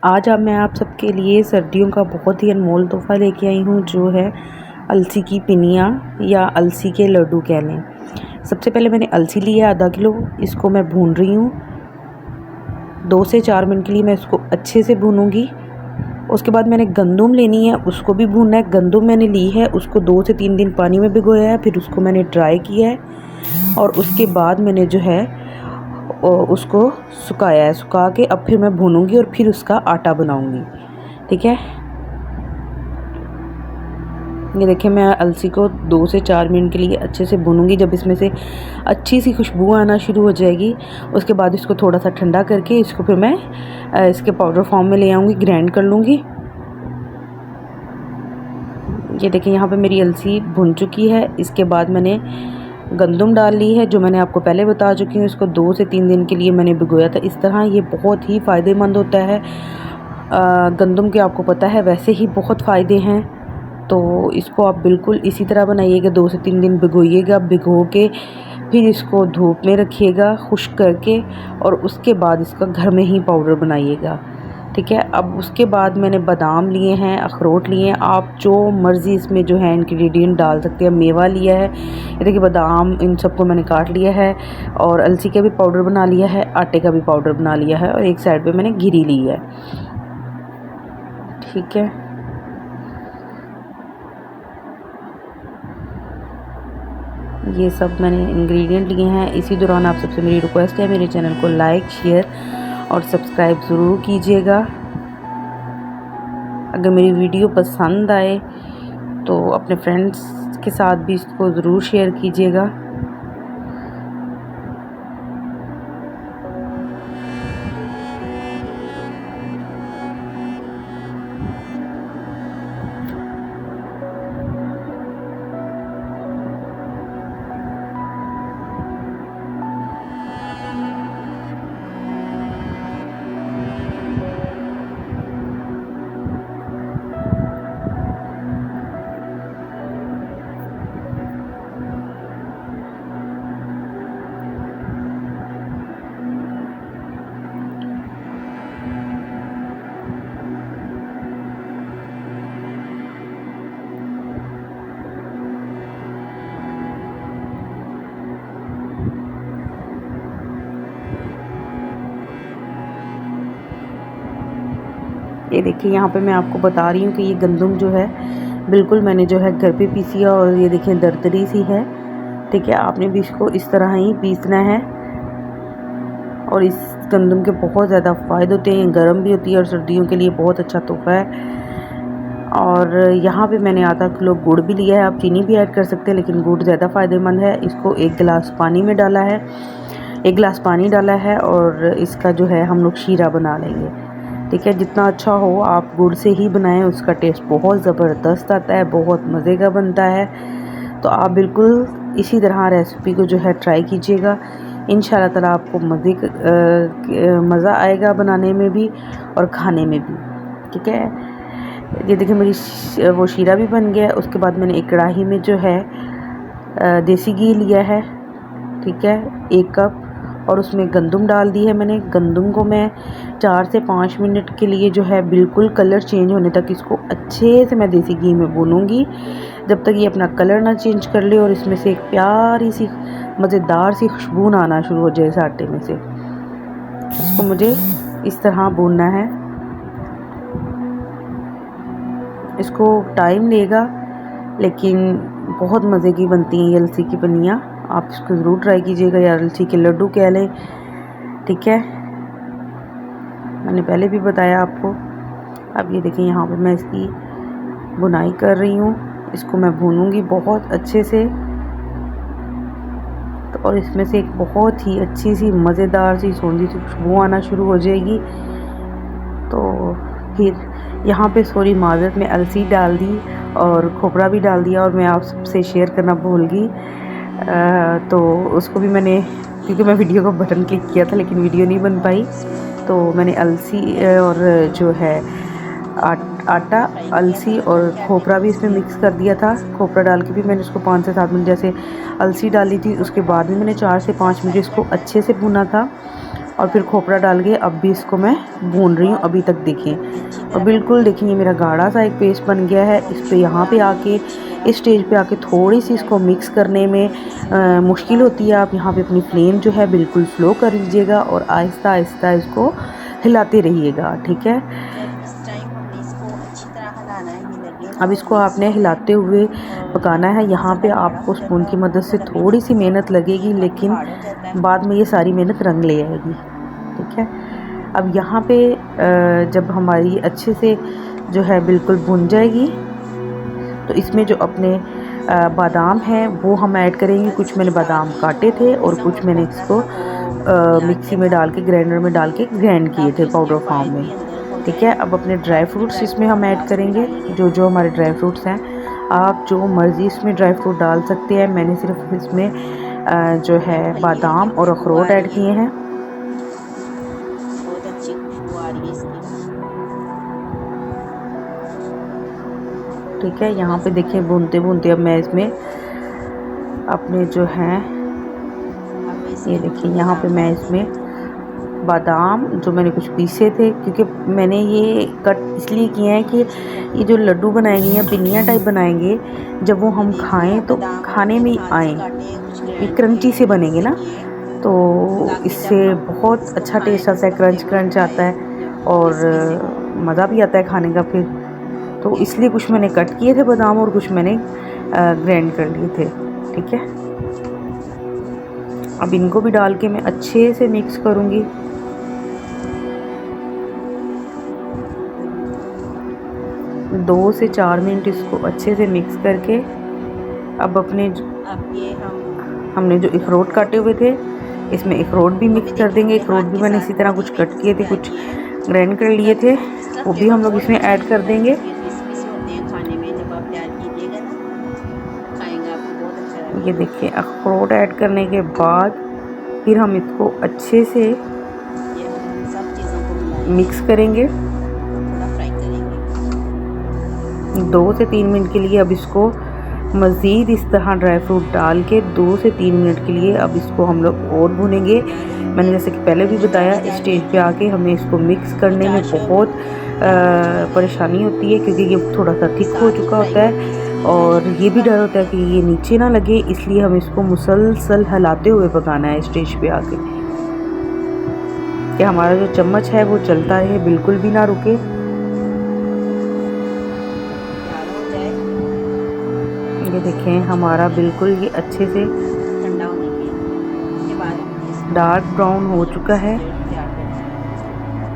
आज अब मैं आप सबके लिए सर्दियों का बहुत ही अनमोल तोहफ़ा लेके आई हूँ, जो है अलसी की पिनिया या अलसी के लड्डू कह लें। सबसे पहले मैंने अलसी ली है आधा किलो, इसको मैं भून रही हूँ। 2 से 4 मिनट के लिए मैं इसको अच्छे से भूनूँगी। उसके बाद मैंने गंदम लेनी है, उसको भी भूनना है। गंदम मैंने ली है, उसको 2 से 3 दिन पानी में भिगोया है, फिर उसको मैंने ड्राई किया है और उसके बाद मैंने जो है उसको सुखाया है। सुखा के अब फिर मैं भूनूंगी और फिर उसका आटा बनाऊंगी। ठीक है, ये देखिए मैं अलसी को 2 से 4 मिनट के लिए अच्छे से भूनूंगी। जब इसमें से अच्छी सी खुशबू आना शुरू हो जाएगी, उसके बाद इसको थोड़ा सा ठंडा करके इसको फिर मैं इसके पाउडर फॉर्म में ले आऊँगी, ग्राइंड कर लूँगी। ये देखिए यहाँ पे मेरी अलसी भुन चुकी है। इसके बाद मैंने गंदम डाल ली है, जो मैंने आपको पहले बता चुकी हूँ। इसको 2 से 3 दिन के लिए मैंने भिगोया था। इस तरह ये बहुत ही फ़ायदेमंद होता है। गंदम के आपको पता है वैसे ही बहुत फ़ायदे हैं, तो इसको आप बिल्कुल इसी तरह बनाइएगा। 2 से 3 दिन भिगोइएगा, भिगो के फिर इसको धूप में रखिएगा खुश्क करके, और उसके बाद इसका घर में ही पाउडर बनाइएगा। ठीक है, अब उसके बाद मैंने बादाम लिए हैं, अखरोट लिए हैं। आप जो मर्ज़ी इसमें जो है इंग्रेडिएंट डाल सकते हैं। मेवा लिया है, ये देखिए बादाम, इन सबको मैंने काट लिया है और अलसी का भी पाउडर बना लिया है, आटे का भी पाउडर बना लिया है और एक साइड पे मैंने घिरी ली है। ठीक है, ये सब मैंने इंग्रेडिएंट लिए हैं। इसी दौरान आप सबसे मेरी रिक्वेस्ट है, मेरे चैनल को लाइक, शेयर और सब्सक्राइब ज़रूर कीजिएगा। अगर मेरी वीडियो पसंद आए तो अपने फ्रेंड्स के साथ भी इसको ज़रूर शेयर कीजिएगा। ये देखिए यहाँ पे मैं आपको बता रही हूँ कि ये गंदम जो है बिल्कुल मैंने जो है घर पे पीसी है, और ये देखिए दरदरी सी है। ठीक है, आपने भी इसको इस तरह ही पीसना है। और इस गंदम के बहुत ज़्यादा फ़ायदे होते हैं, गर्म भी होती है और सर्दियों के लिए बहुत अच्छा तोहफ़ा है। और यहाँ पे मैंने आधा किलो गुड़ भी लिया है। आप चीनी भी ऐड कर सकते हैं, लेकिन गुड़ ज़्यादा फ़ायदेमंद है। इसको 1 गिलास पानी में डाला है, 1 गिलास पानी डाला है और इसका जो है हम लोग शीरा बना लेंगे। ठीक है, जितना अच्छा हो आप गुड़ से ही बनाएं, उसका टेस्ट बहुत ज़बरदस्त आता है, बहुत मज़े का बनता है। तो आप बिल्कुल इसी तरह रेसिपी को जो है ट्राई कीजिएगा। इंशाल्लाह ताला आपको मज़ा आएगा बनाने में भी और खाने में भी। ठीक है, ये देखिए मेरी वो शीरा भी बन गया है। उसके बाद मैंने एक कढ़ाई में जो है देसी घी लिया है। ठीक है, 1 कप, और उसमें गंदम डाल दी है मैंने। गंदम को मैं 4 से 5 मिनट के लिए जो है बिल्कुल कलर चेंज होने तक इसको अच्छे से मैं देसी घी में भूनूंगी, जब तक ये अपना कलर ना चेंज कर ले और इसमें से एक प्यारी सी मज़ेदार सी खुशबू ना आना शुरू हो जाए इस आटे में से। इसको मुझे इस तरह भूनना है। इसको टाइम लेगा, लेकिन बहुत मज़े की बनती हैं ये अलसी की पनियाँ। आप इसको ज़रूर ट्राई कीजिएगा, या अलसी के लड्डू कह लें। ठीक है, मैंने पहले भी बताया आपको। अब ये देखिए यहाँ पे मैं इसकी बुनाई कर रही हूँ। इसको मैं भूनूंगी बहुत अच्छे से, तो और इसमें से एक बहुत ही अच्छी सी मज़ेदार सी सौंधी सी खुशबू आना शुरू हो जाएगी। तो फिर यहाँ पे सॉरी माज़रत में अलसी डाल दी और खोपरा भी डाल दिया, और मैं आप सबसे शेयर करना भूल गई। तो उसको भी मैंने, क्योंकि मैं वीडियो का बटन क्लिक किया था लेकिन वीडियो नहीं बन पाई, तो मैंने अलसी और जो है आटा, अलसी और खोपरा भी इसमें मिक्स कर दिया था। खोपरा डाल के भी मैंने इसको 5 से 7 मिनट, जैसे अलसी डाली थी उसके बाद भी मैंने 4 से 5 मिनट इसको अच्छे से भुना था। और फिर खोपरा डाल के अब भी इसको मैं भून रही हूँ अभी तक, देखिए। और बिल्कुल देखिए मेरा गाढ़ा सा एक पेस्ट बन गया है। इस पे यहाँ पे आके, इस स्टेज पे आके थोड़ी सी इसको मिक्स करने में मुश्किल होती है। आप यहाँ पे अपनी फ्लेम जो है बिल्कुल स्लो कर लीजिएगा और आहिस्ता आहिस्ता इसको हिलाते रहिएगा, ठीक है। अब इसको आपने हिलाते हुए पकाना है। यहाँ पे आपको स्पून की मदद से थोड़ी सी मेहनत लगेगी, लेकिन बाद में ये सारी मेहनत रंग ले आएगी, ठीक है। अब यहाँ पे जब हमारी अच्छे से जो है बिल्कुल भुन जाएगी, तो इसमें जो अपने बादाम हैं वो हम ऐड करेंगे। कुछ मैंने बादाम काटे थे और कुछ मैंने इसको मिक्सी में डाल के, ग्राइंडर में डाल के ग्राइंड किए थे पाउडर फॉर्म में, ठीक है। अब अपने ड्राई फ्रूट्स इसमें हम ऐड करेंगे। जो जो हमारे ड्राई फ्रूट्स हैं, आप जो मर्ज़ी इसमें ड्राई फ्रूट डाल सकते हैं। मैंने सिर्फ इसमें जो है बादाम और अखरोट ऐड किए हैं। ठीक है, यहाँ पे देखिए भूनते भूनते अब मैं इसमें अपने जो हैं, ये देखिए यहाँ पे मैं इसमें बादाम जो मैंने कुछ पीसे थे, क्योंकि मैंने ये कट इसलिए किए हैं कि ये जो लड्डू बनाएंगे या पिनिया टाइप बनाएंगे, जब वो हम खाएं तो खाने में आए, ये क्रंची से बनेंगे ना, तो इससे बहुत अच्छा टेस्ट आता है, क्रंच क्रंच आता है और मज़ा भी आता है खाने का फिर। तो इसलिए कुछ मैंने कट किए थे बादाम और कुछ मैंने ग्राइंड कर लिए थे, ठीक है। अब इनको भी डाल के मैं अच्छे से मिक्स करूँगी। दो से 4 मिनट इसको अच्छे से मिक्स करके अब हमने जो अखरोट काटे हुए थे इसमें अखरोट भी मिक्स कर देंगे। अखरोट भी मैंने इसी तरह कुछ कट किए थे, कुछ ग्राइंड कर लिए थे, वो भी हम लोग इसमें ऐड कर देंगे। ये देखिए अखरोट ऐड करने के बाद फिर हम इसको अच्छे से मिक्स करेंगे 2 से 3 मिनट के लिए। अब इसको मज़ीद इस तरह ड्राई फ्रूट डाल के 2 से 3 मिनट के लिए अब इसको हम लोग और भुनेंगे। मैंने जैसे कि पहले भी बताया, इस स्टेज पे आके हमें इसको मिक्स करने में बहुत परेशानी होती है, क्योंकि ये थोड़ा सा थिक हो चुका होता है और ये भी डर होता है कि ये नीचे ना लगे, इसलिए हम इसको मुसलसल हिलाते हुए पकाना है स्टेज पे आके, कि हमारा जो चम्मच है वो चलता रहे, बिल्कुल भी ना रुके। ये देखें हमारा बिल्कुल ये अच्छे से डार्क ब्राउन हो चुका है।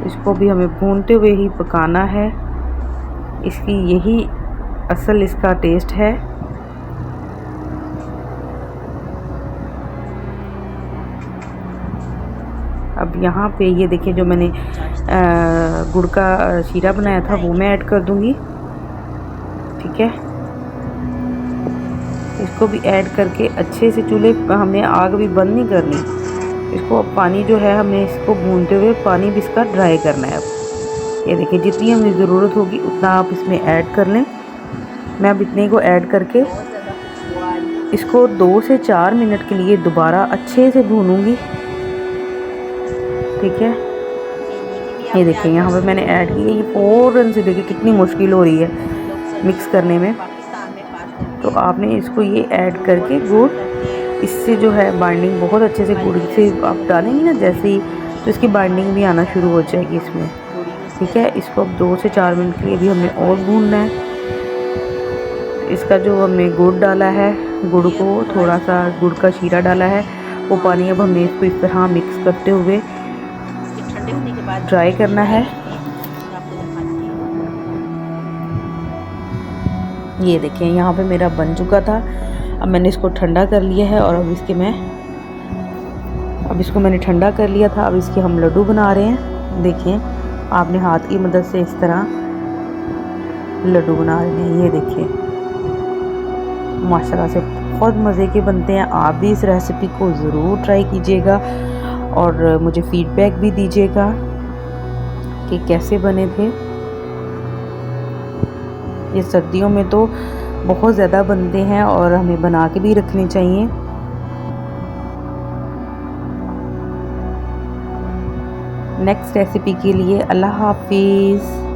इसको भी हमें भूनते हुए ही पकाना है, इसकी यही असल इसका टेस्ट है। अब यहाँ पे ये देखिए जो मैंने गुड़ का शीरा बनाया था वो मैं ऐड कर दूँगी, ठीक है। इसको भी ऐड करके अच्छे से, चूल्हे हमने आग भी बंद नहीं करनी, इसको पानी जो है हमने इसको भूनते हुए पानी भी इसका ड्राई करना है। अब ये देखिए जितनी हमें ज़रूरत होगी उतना आप इसमें ऐड कर लें। मैं अब इतने को ऐड करके इसको 2 से 4 मिनट के लिए दोबारा अच्छे से भूनूंगी, ठीक है। ये देखिए यहाँ पे मैंने ऐड की है, ये फ़ौरन से देखिए कितनी मुश्किल हो रही है मिक्स करने में। तो आपने इसको ये ऐड करके गुड़, इससे जो है बाइंडिंग बहुत अच्छे से गुड़ से आप डालेंगे ना जैसे ही, तो इसकी बाइंडिंग भी आना शुरू हो जाएगी इसमें, ठीक है। इसको अब 2 से 4 मिनट के लिए भी हमने और भूनना है। इसका जो हमने गुड़ डाला है, गुड़ को थोड़ा सा गुड़ का शीरा डाला है, वो पानी अब हमने इसको इस तरह मिक्स करते हुए ड्राई करना है। ये देखें यहाँ पे मेरा बन चुका था। अब मैंने इसको ठंडा कर लिया है और अब इसको मैंने ठंडा कर लिया था। अब इसके हम लड्डू बना रहे हैं। देखें आपने हाथ की मदद से इस तरह लड्डू बना रहे हैं। ये देखिए माशाल्लाह से बहुत मज़े के बनते हैं। आप भी इस रेसिपी को ज़रूर ट्राई कीजिएगा और मुझे फीडबैक भी दीजिएगा कि कैसे बने थे। ये सर्दियों में तो बहुत ज़्यादा बनते हैं और हमें बना के भी रखने चाहिए। नेक्स्ट रेसिपी के लिए। अल्लाह हाफिज़।